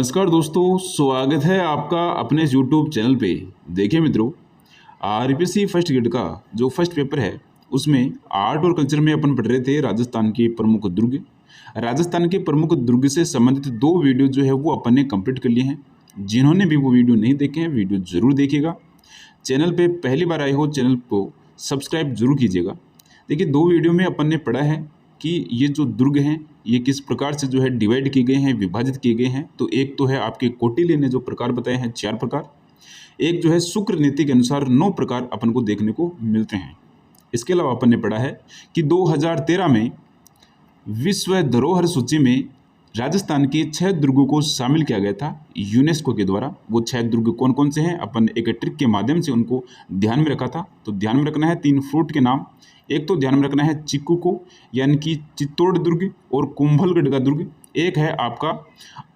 नमस्कार दोस्तों, स्वागत है आपका अपने यूट्यूब चैनल पे। देखिए मित्रों, आरपीएससी फर्स्ट ग्रेड का जो फर्स्ट पेपर है उसमें आर्ट और कल्चर में अपन पढ़ रहे थे राजस्थान के प्रमुख दुर्ग। राजस्थान के प्रमुख दुर्ग से संबंधित दो वीडियो जो है वो अपन ने कंप्लीट कर लिए हैं। जिन्होंने भी वो वीडियो नहीं देखे हैं, वीडियो ज़रूर देखिएगा। चैनल पे पहली बार आए हो, चैनल को सब्सक्राइब जरूर कीजिएगा। देखिए, दो वीडियो में अपन ने पढ़ा है कि ये जो दुर्ग हैं ये किस प्रकार से जो है डिवाइड किए गए हैं, विभाजित किए गए हैं। तो एक तो है आपके कौटिल्य ने जो प्रकार बताए हैं 4 प्रकार, एक जो है शुक्र नीति के अनुसार 9 प्रकार अपन को देखने को मिलते हैं। इसके अलावा अपन ने पढ़ा है कि 2013 में विश्व धरोहर सूची में राजस्थान के 6 दुर्गों को शामिल किया गया था यूनेस्को के द्वारा। वो 6 दुर्ग कौन कौन से हैं, अपन एक ट्रिक के माध्यम से उनको ध्यान में रखा था। तो ध्यान में रखना है 3 फ्रूट के नाम। एक तो ध्यान में रखना है चिक्कू को, यानी कि चित्तौड़ दुर्ग और कुंभलगढ़ का दुर्ग। एक है आपका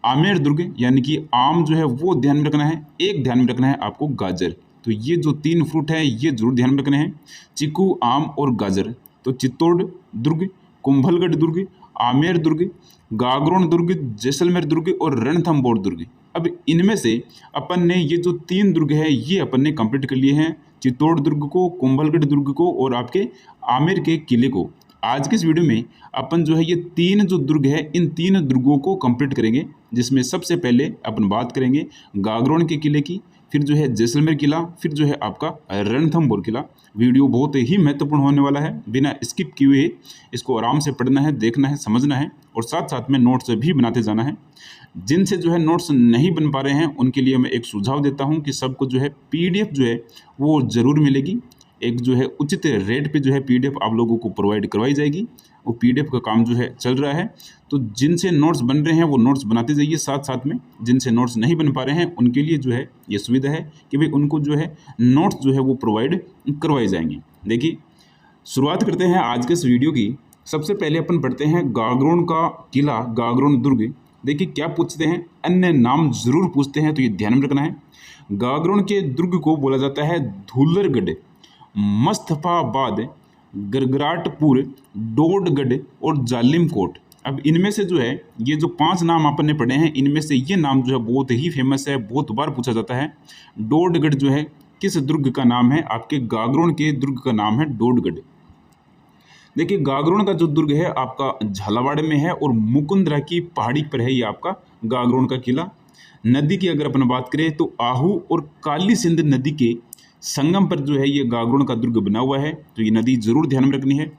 आमेर दुर्ग, यानी कि आम जो है वो ध्यान में रखना है। एक ध्यान में रखना है आपको गाजर। तो ये जो 3 फ्रूट है ये जरूर ध्यान में रखने हैं, चिक्कू, आम और गाजर। तो चित्तौड़ दुर्ग, कुंभलगढ़ दुर्ग, आमेर दुर्ग, गागरोन दुर्ग, जैसलमेर दुर्ग और रणथंभौर दुर्ग। अब इनमें से अपन ने ये जो 3 दुर्ग है ये अपन ने कंप्लीट कर लिए हैं, चित्तौड़ दुर्ग को, कुंभलगढ़ दुर्ग को और आपके आमेर के किले को। आज के इस वीडियो में अपन जो है ये 3 जो दुर्ग है इन 3 दुर्गों को कंप्लीट करेंगे, जिसमें सबसे पहले अपन बात करेंगे गागरोन के किले की, फिर जो है जैसलमेर किला, फिर जो है आपका रणथंभौर किला। वीडियो बहुत ही महत्वपूर्ण होने वाला है, बिना स्किप किए हुए इसको आराम से पढ़ना है, देखना है, समझना है और साथ साथ में नोट्स भी बनाते जाना है। जिनसे जो है नोट्स नहीं बन पा रहे हैं उनके लिए मैं एक सुझाव देता हूं कि सबको जो है पीडीएफ जो है वो ज़रूर मिलेगी। एक जो है उचित रेट पे जो है पीडीएफ आप लोगों को प्रोवाइड करवाई जाएगी। वो पीडीएफ का काम जो है चल रहा है, तो जिनसे नोट्स बन रहे हैं वो नोट्स बनाते जाइए। साथ साथ में जिनसे नोट्स नहीं बन पा रहे हैं उनके लिए जो है ये सुविधा है कि भाई उनको जो है नोट्स जो है वो प्रोवाइड करवाए जाएंगे। देखिए, शुरुआत करते हैं आज के इस वीडियो की। सबसे पहले अपन पढ़ते हैं गागरोन का किला, गागरोन दुर्ग। देखिए क्या पूछते हैं, अन्य नाम जरूर पूछते हैं, तो ये ध्यान में रखना है। गागरोन के दुर्ग को बोला जाता है धूलरगढ़, मस्तफाबाद, गरगराटपुर, डोडगढ़ और जालिमकोट। अब इनमें से जो है ये जो 5 नाम अपन ने पढ़े हैं इनमें से ये नाम जो है बहुत ही फेमस है, बहुत बार पूछा जाता है। डोडगढ़ जो है किस दुर्ग का नाम है, आपके गागरोन के दुर्ग का नाम है डोडगढ़। देखिए, गागरोन का जो दुर्ग है आपका झालावाड़ में है और मुकुंदरा की पहाड़ी पर है ये आपका गागरोन का किला। नदी की अगर अपन बात करें तो आहू और काली सिंध नदी के संगम पर जो है ये गागरोन का दुर्ग बना हुआ है, तो ये नदी जरूर ध्यान में रखनी है।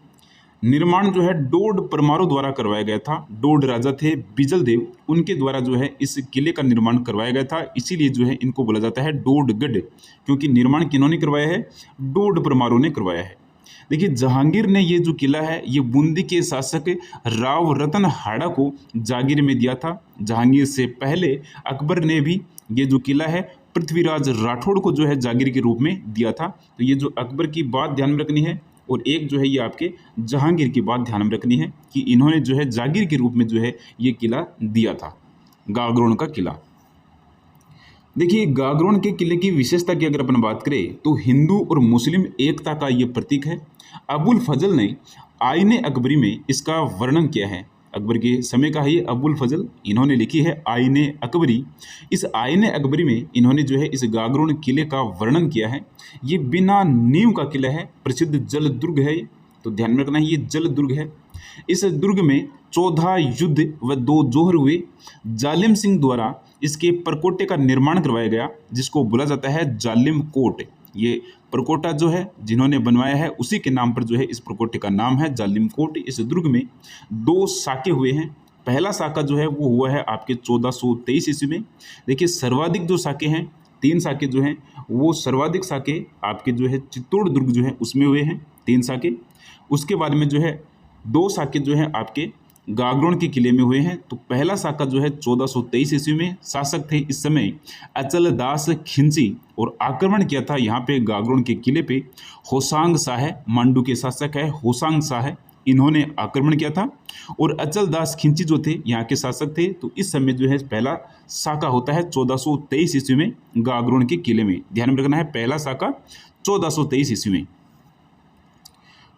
निर्माण जो है डोड परमारों द्वारा करवाया गया था। डोड राजा थे बिजल देव, उनके द्वारा जो है इस किले का निर्माण करवाया गया था, इसीलिए जो है इनको बोला जाता है डोडगढ़, क्योंकि निर्माण किन्होंने करवाया है, डोड परमारों ने करवाया है। देखिए, जहांगीर ने ये जो किला है ये बूंदी के शासक राव रतन हाड़ा को जागीर में दिया था। जहांगीर से पहले अकबर ने भी ये जो किला है पृथ्वीराज राठौड़ को जो है जागीर के रूप में दिया था। तो ये जो अकबर की बात ध्यान में रखनी है और एक जो है ये आपके जहांगीर की बात ध्यान में रखनी है कि इन्होंने जो है जागीर के रूप में जो है ये किला दिया था, गागरोन का किला। देखिए, गागरोन के किले की विशेषता की अगर अपन बात करें तो हिंदू और मुस्लिम एकता का ये प्रतीक है। अबुल फजल ने आईने अकबरी में इसका वर्णन किया है। अकबर के समय का ही अबुल फजल, इन्होंने लिखी है आईने अकबरी। इस आईने अकबरी में इन्होंने जो है इस गागरोन किले का वर्णन किया है। ये बिना नींव का किला है, प्रसिद्ध जल दुर्ग है, तो ध्यान में रखना है ये जल दुर्ग है। इस दुर्ग में 14 युद्ध व 2 जोहर हुए। जालिम सिंह द्वारा इसके परकोटे का निर्माण करवाया गया, जिसको बोला जाता है जालिम कोट। ये परकोटा जो है जिन्होंने बनवाया है उसी के नाम पर जो है इस परकोटे का नाम है जालिम कोट। इस दुर्ग में 2 साके हुए हैं। पहला साका जो है वो हुआ है आपके 1423 ईस्वी में। देखिए, सर्वाधिक जो साके हैं 3 साके जो हैं वो सर्वाधिक साके आपके जो है चित्तौड़ दुर्ग जो है उसमें हुए हैं 3 साके। उसके बाद में जो है 2 साके जो है आपके गागरोन के किले में हुए हैं। तो पहला साका जो है 1423 ईस्वी में, शासक थे इस समय अचल दास खिंची और आक्रमण किया था यहाँ पे गागरोन के किले पे होसांग शाह, मांडू के शासक है होसांग शाह, इन्होंने आक्रमण किया था। और अचल दास खिंची जो थे यहाँ के शासक थे। तो इस समय जो है पहला साका होता है 1423 ईस्वी में गागरोन के किले में, ध्यान में रखना है पहला साका 1423 ईस्वी में।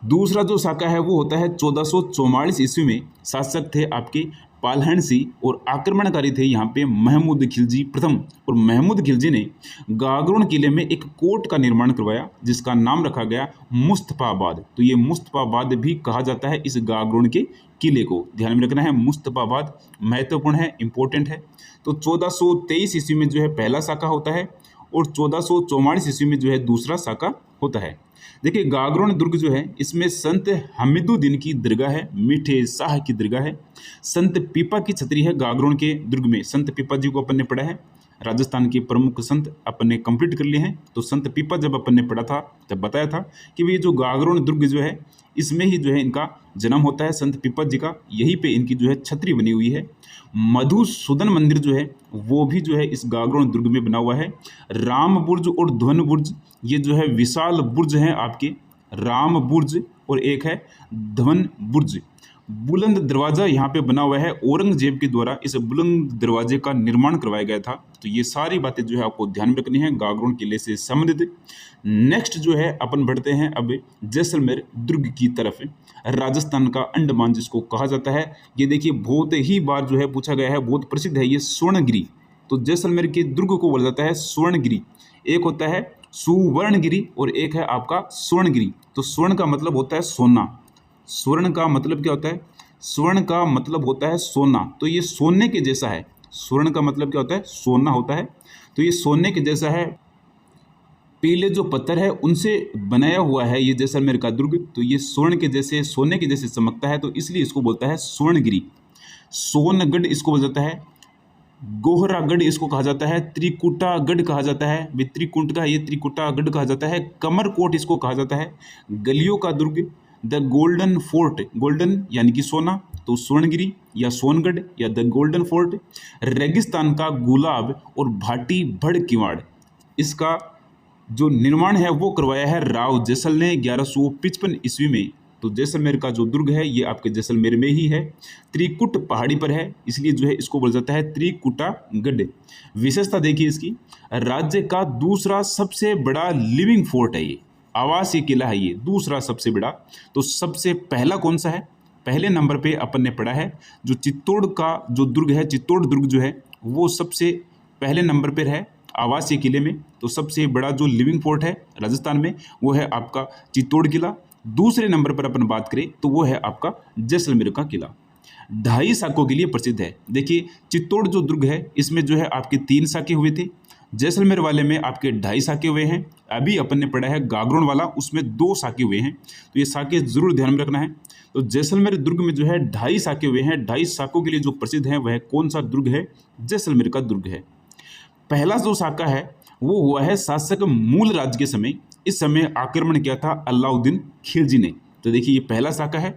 दूसरा जो साका है वो होता है 1444 ईस्वी में, शासक थे आपके पालहनसी और आक्रमणकारी थे यहाँ पे महमूद खिलजी प्रथम। और महमूद खिलजी ने गागरोन किले में एक कोट का निर्माण करवाया जिसका नाम रखा गया मुस्तफाबाद। तो ये मुस्तफाबाद भी कहा जाता है इस गागरोन के किले को, ध्यान में रखना है। मुस्तफाबाद महत्वपूर्ण है, इंपॉर्टेंट है। तो 1423 ईस्वी में जो है पहला साका होता है और 1444 ईस्वी में जो है दूसरा साका होता है। देखिए गागरोन दुर्ग जो है इसमें संत हमीदुद्दीन की दरगाह है, मीठे शाह की दरगाह है। संत पीपा की छतरी है गागरोन के दुर्ग में। संत पीपा जी को अपन ने पढ़ा है, राजस्थान के प्रमुख संत अपन ने कंप्लीट कर लिए हैं। तो संत पीपा जब अपन ने पढ़ा था तब बताया था कि ये जो गागरोन दुर्ग जो है इसमें ही जो है इनका जन्म होता है, संत पीपा जी का। यहीं पे इनकी जो है छतरी बनी हुई है। मधुसूदन मंदिर जो है वो भी जो है इस गागरोन दुर्ग में बना हुआ है। राम बुर्ज और ध्वन बुर्ज, ये जो है विशाल बुर्ज हैं आपके, राम बुर्ज और एक है ध्वन बुर्ज। बुलंद दरवाजा यहाँ पे बना हुआ है, औरंगजेब के द्वारा इस बुलंद दरवाजे का निर्माण करवाया गया था। तो ये सारी बातें जो है आपको ध्यान में रखनी है गागरोन किले से संबंधित। नेक्स्ट जो है अपन बढ़ते हैं अब जैसलमेर दुर्ग की तरफ, राजस्थान का अंडमान जिसको कहा जाता है। ये देखिए बहुत ही बार जो है पूछा गया है, बहुत प्रसिद्ध है ये स्वर्णगिरी। तो जैसलमेर के दुर्ग को बोला जाता है स्वर्णगिरी। एक होता है सुवर्णगिरी और एक है आपका स्वर्णगिरी। तो स्वर्ण का मतलब होता है सोना, स्वर्ण का मतलब क्या होता है, स्वर्ण का मतलब होता है सोना। तो ये सोने के जैसा है, स्वर्ण का मतलब क्या होता है, सोना होता है। तो ये सोने के जैसा है, पीले जो पत्थर है उनसे बनाया हुआ है ये जैसलमेर का दुर्ग। तो ये स्वर्ण के जैसे, सोने के जैसे चमकता है, तो इसलिए इसको बोलता है स्वर्णगिरी। सोनगढ़ इसको बोला जाता है, गोहरागढ़ इसको कहा जाता है, त्रिकुटागढ़ कहा जाता है, त्रिकुट का ये त्रिकुटागढ़ कहा जाता है, कमरकोट इसको कहा जाता है, गलियों का दुर्ग, द गोल्डन फोर्ट, गोल्डन यानी कि सोना, तो स्वर्णगिरी या सोनगढ़ या द गोल्डन फोर्ट। रेगिस्तान का गुलाब और भाटी भड़ किवाड़, इसका जो निर्माण है वो करवाया है राव जैसल ने 1155 ईस्वी में। तो जैसलमेर का जो दुर्ग है ये आपके जैसलमेर में ही है, त्रिकुट पहाड़ी पर है, इसलिए जो है इसको बोला जाता है त्रिकुटागढ़। विशेषता देखिए इसकी, राज्य का दूसरा सबसे बड़ा लिविंग फोर्ट है ये, आवासीय किला है ये, दूसरा सबसे बड़ा। तो सबसे पहला कौन सा है, पहले नंबर पे अपन ने पढ़ा है जो चित्तौड़ का जो दुर्ग है, चित्तौड़ दुर्ग जो है वो सबसे पहले नंबर पर है आवासीय किले में। तो सबसे बड़ा जो लिविंग फोर्ट है राजस्थान में वो है आपका चित्तौड़ किला। दूसरे नंबर पर अपन बात करें तो वो है आपका जैसलमेर का किला, 2.5 साकों के लिए प्रसिद्ध है। देखिए चित्तौड़ जो दुर्ग है इसमें जो है आपके 3 साके हुए थे, जैसलमेर वाले में आपके 2.5 साके हुए हैं। अभी अपन ने पढ़ा है गागरोन वाला, उसमें 2 साके हुए हैं। तो ये साके जरूर ध्यान में रखना है। तो जैसलमेर दुर्ग में जो है 2.5 साके हुए हैं। 2.5 साकों के लिए जो प्रसिद्ध है वह कौन सा दुर्ग है, जैसलमेर का दुर्ग है। पहला जो साका है वो हुआ है शासक मूल राज्य के समय, इस समय आक्रमण किया था अलाउद्दीन खिलजी ने। तो देखिए ये पहला साका है।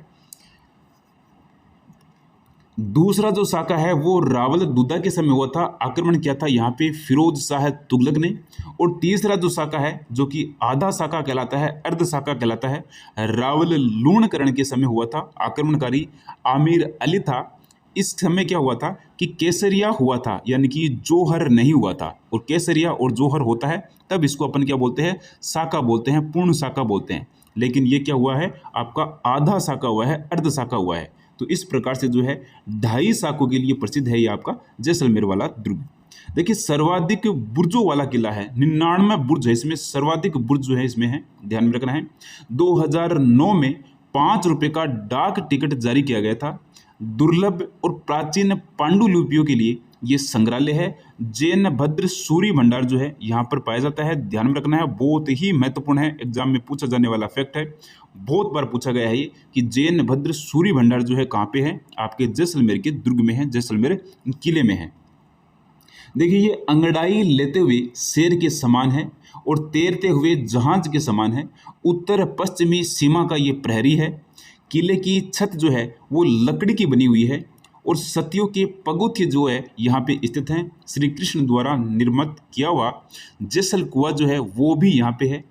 दूसरा जो साका है वो रावल दुद्दा के समय हुआ था, आक्रमण किया था यहाँ पे फिरोज शाह तुगलक ने। और तीसरा जो साका है जो कि आधा साका कहलाता है, अर्ध साका कहलाता है, रावल लूणकरण के समय हुआ था, आक्रमणकारी आमिर अली था। इस समय क्या हुआ था कि केसरिया हुआ था, यानी कि जोहर नहीं हुआ था। और केसरिया और जोहर होता है तब इसको अपन क्या बोलते हैं, साका बोलते हैं, पूर्ण साका बोलते हैं। लेकिन ये क्या हुआ है आपका आधा साका हुआ है, अर्ध साका हुआ है। तो इस प्रकार से जो है 2.5 साकों के लिए प्रसिद्ध है ये आपका जैसलमेर वाला दुर्ग। देखिए सर्वाधिक बुर्जों वाला किला है, 99 बुर्ज है इसमें, सर्वाधिक बुर्ज जो है इसमें है, ध्यान में रखना है। 2009 में 5 रुपये का डाक टिकट जारी किया गया था। दुर्लभ और प्राचीन पांडुलिपियों के लिए ये संग्रहालय है। जैन भद्र सूरी भंडार जो है यहाँ पर पाया जाता है, ध्यान में रखना है, बहुत ही महत्वपूर्ण है, एग्जाम में पूछा जाने वाला फैक्ट है, बहुत बार पूछा गया है ये कि जैन भद्र सूरी भंडार जो है कहाँ पे है, आपके जैसलमेर के दुर्ग में है, जैसलमेर किले में है। देखिए ये अंगड़ाई लेते हुए शेर के समान है और तैरते हुए जहाज के समान है। उत्तर पश्चिमी सीमा का ये प्रहरी है। किले की छत जो है वो लकड़ी की बनी हुई है और सतियों के पगोथे जो है यहाँ पे स्थित हैं। श्री कृष्ण द्वारा निर्मित किया हुआ जैसल कुआ जो है वो भी यहाँ पे है।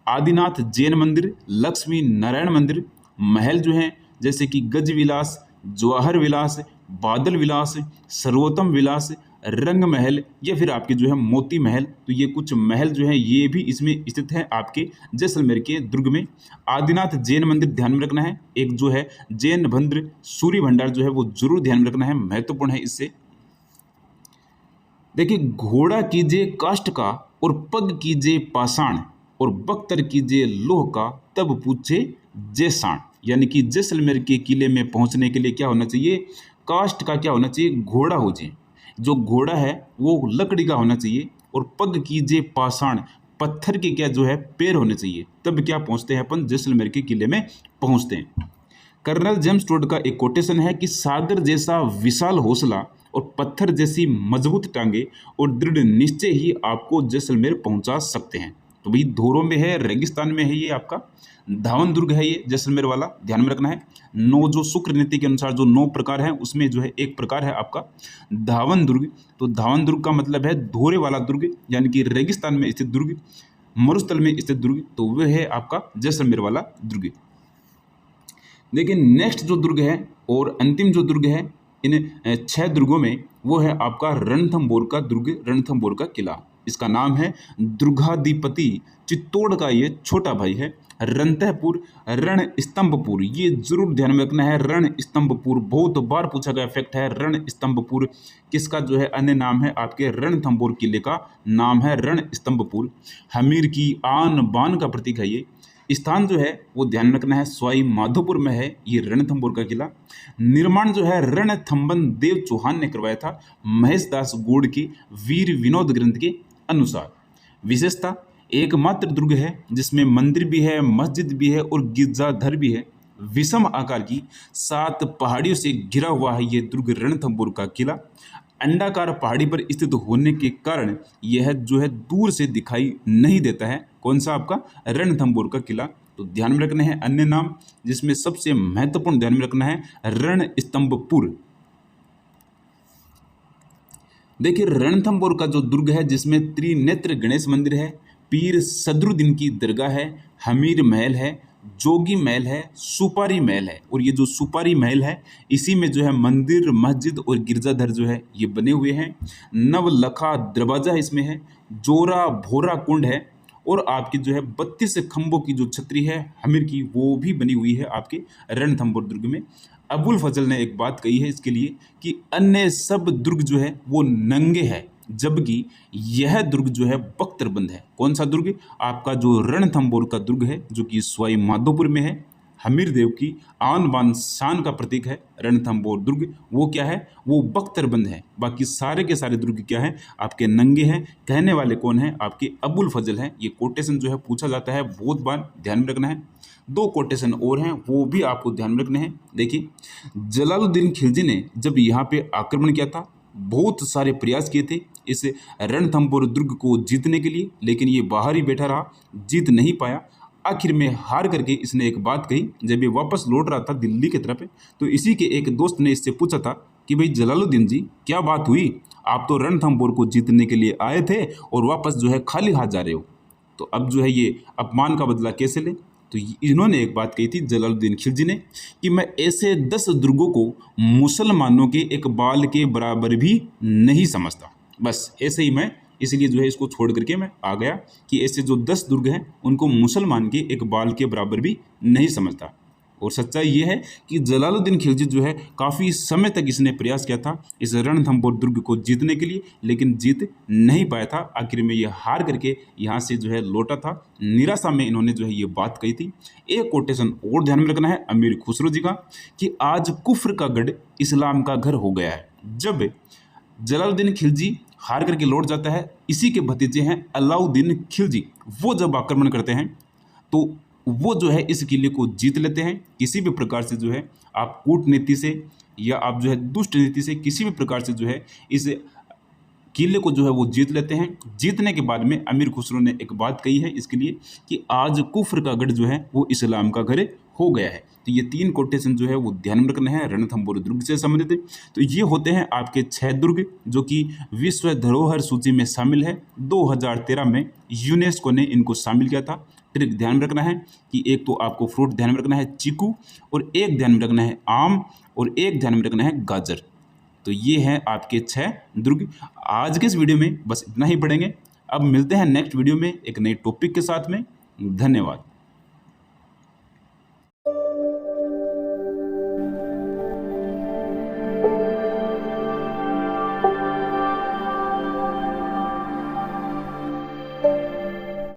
आदिनाथ जैन मंदिर, लक्ष्मी नारायण मंदिर, महल जो हैं जैसे कि गज विलास, जवाहर विलास, बादल विलास, सर्वोत्तम विलास, रंग महल या फिर आपके जो है मोती महल। तो ये कुछ महल जो है ये भी इसमें स्थित है आपके जैसलमेर के दुर्ग में। आदिनाथ जैन मंदिर ध्यान में रखना है। एक जो है जैन भद्र सूर्य भंडार जो है वो जरूर ध्यान में रखना है, महत्वपूर्ण है इससे। देखिए, घोड़ा कीजिए काष्ठ का और पग कीजिए पाषाण और बख्तर कीजिए लोह का, तब पूछे जैसाण। यानी कि जैसलमेर के किले में पहुंचने के लिए क्या होना चाहिए, काष्ठ का क्या होना चाहिए, घोड़ा हो जाए। जो घोड़ा है वो लकड़ी का होना चाहिए, और पग कीजिए पाषाण, पत्थर के क्या जो है पैर होने चाहिए, तब क्या पहुंचते हैं अपन जैसलमेर के किले में पहुंचते हैं। कर्नल जेम्स टोड का एक कोटेशन है कि सागर जैसा विशाल हौसला और पत्थर जैसी मजबूत टांगे और दृढ़ निश्चय ही आपको जैसलमेर पहुंचा सकते हैं। तो भाई धोरों में है, रेगिस्तान में है, ये आपका धावन दुर्ग है, ये जैसलमेर वाला ध्यान में रखना है। 9 जो शुक्र नीति के अनुसार जो 9 प्रकार है उसमें जो है एक प्रकार है आपका धावन दुर्ग। तो धावन दुर्ग का मतलब है धोरे वाला दुर्ग, यानी कि रेगिस्तान में स्थित दुर्ग, मरुस्थल में स्थित दुर्ग, तो वह है आपका जैसलमेर वाला दुर्ग। देखिए, नेक्स्ट जो दुर्ग है और अंतिम जो दुर्ग है इन 6 दुर्गों में, वो है आपका रणथंभौर का दुर्ग, रणथंभौर का किला। इसका नाम है दुर्गाधिपति, चित्तौड़ का ये छोटा भाई है। रणथंभौर, रण स्तंभपुर, ये जरूर ध्यान में रखना है। रण स्तंभपुर बहुत बार पूछा गया फैक्ट है। रण स्तंभपुर किसका जो है अन्य नाम है, आपके रणथंभौर किले का नाम है रण स्तंभपुर। हमीर की आन बान का प्रतीक है ये। स्थान जो है वो ध्यान रखना है, सवाई माधोपुर में है ये रणथंभौर का किला। निर्माण जो है रणथंबन देव चौहान ने करवाया था, महेश दास गोड़ के वीर विनोद ग्रंथ के अनुसार। विशेषता, एकमात्र दुर्ग है जिसमें मंदिर भी है, मस्जिद भी है और गिरजाघर भी है। विषम आकार की 7 पहाड़ियों से घिरा हुआ है ये दुर्ग रणथंभौर का किला। अंडाकार पहाड़ी पर स्थित होने के कारण यह जो है दूर से दिखाई नहीं देता है। कौन सा आपका रणथंभौर का किला। तो ध्यान में रखने हैं अन्य नाम, जिसमें सबसे महत्वपूर्ण ध्यान में रखना है रण स्तंभपुर। देखिए, रणथंभौर का जो दुर्ग है जिसमें त्रिनेत्र गणेश मंदिर है, पीर सदरुद्दीन की दरगाह है, हमीर महल है, जोगी महल है, सुपारी महल है। और ये जो सुपारी महल है इसी में जो है मंदिर, मस्जिद और गिरजाघर जो है ये बने हुए हैं। नवलखा दरवाजा इसमें है, जोरा भोरा कुंड है, और आपकी जो है 32 खंभों की जो छतरी है हमीर की, वो भी बनी हुई है आपके रणथंभौर दुर्ग में। अबुल फजल ने एक बात कही है इसके लिए कि अन्य सब दुर्ग जो है वो नंगे है, जबकि यह दुर्ग जो है बख्तरबंद है। कौन सा दुर्ग, आपका जो रणथंभौर का दुर्ग है जो कि सवाई माधोपुर में है, हमीर देव की आन बान शान का प्रतीक है रणथंभौर दुर्ग, वो क्या है, वो बख्तरबंद है। बाकी सारे के सारे दुर्ग क्या है, आपके नंगे हैं। कहने वाले कौन है, आपके अबुल फजल हैं। ये कोटेशन जो है पूछा जाता है बहुत बार, ध्यान में रखना है। 2 कोटेशन और हैं वो भी आपको ध्यान में रखने हैं। देखिए, जलालुद्दीन खिलजी ने जब यहाँ पे आक्रमण किया था, बहुत सारे प्रयास किए थे इस रणथंभौर दुर्ग को जीतने के लिए, लेकिन ये बाहर ही बैठा रहा, जीत नहीं पाया। आखिर में हार करके इसने एक बात कही, जब ये वापस लौट रहा था दिल्ली की तरफ, तो इसी के एक दोस्त ने इससे पूछा था कि भाई जलालुद्दीन जी, क्या बात हुई, आप तो रणथंभौर को जीतने के लिए आए थे और वापस जो है खाली हाथ जा रहे हो, तो अब जो है ये अपमान का बदला कैसे ले। तो इन्होंने एक बात कही थी जलालुद्दीन खिलजी ने कि मैं ऐसे 10 दुर्गों को मुसलमानों के एक बाल के बराबर भी नहीं समझता, बस ऐसे ही मैं, इसलिए जो है इसको छोड़ करके मैं आ गया कि ऐसे जो 10 दुर्ग हैं उनको मुसलमान के एक बाल के बराबर भी नहीं समझता। और सच्चाई ये है कि जलालुद्दीन खिलजी जो है काफ़ी समय तक इसने प्रयास किया था इस रणथंभौर दुर्ग को जीतने के लिए, लेकिन जीत नहीं पाया था। आखिर में ये हार करके यहाँ से जो है लौटा था। निराशा में इन्होंने जो है ये बात कही थी। एक कोटेशन और ध्यान में रखना है अमीर खुसरो जी का कि आज कुफ्र का गढ़ इस्लाम का घर हो गया है। जब जलालुद्दीन खिलजी हार करके लौट जाता है, इसी के भतीजे हैं अलाउद्दीन खिलजी, वो जब आक्रमण करते हैं तो वो जो है इस किले को जीत लेते हैं। किसी भी प्रकार से जो है आप कूटनीति से या आप जो है दुष्ट नीति से किसी भी प्रकार से जो है इस किले को जो है वो जीत लेते हैं। जीतने के बाद में अमीर खुसरो ने एक बात कही है इसके लिए कि आज कुफ्र का गढ़ जो है वो इस्लाम का घर हो गया है। तो ये 3 कोटेशन जो है वो ध्यान में रखना है रणथंभौर दुर्ग से संबंधित। तो ये होते हैं आपके 6 दुर्ग जो कि विश्व धरोहर सूची में शामिल है। 2013 में यूनेस्को ने इनको शामिल किया था। ट्रिक ध्यान में रखना है कि एक तो आपको फ्रूट ध्यान में रखना है चीकू, और एक ध्यान में रखना है आम, और एक ध्यान में रखना है गाजर। तो ये हैं आपके 6 दुर्ग। आज के इस वीडियो में बस इतना ही पढ़ेंगे। अब मिलते हैं नेक्स्ट वीडियो में एक नए टॉपिक के साथ में। धन्यवाद।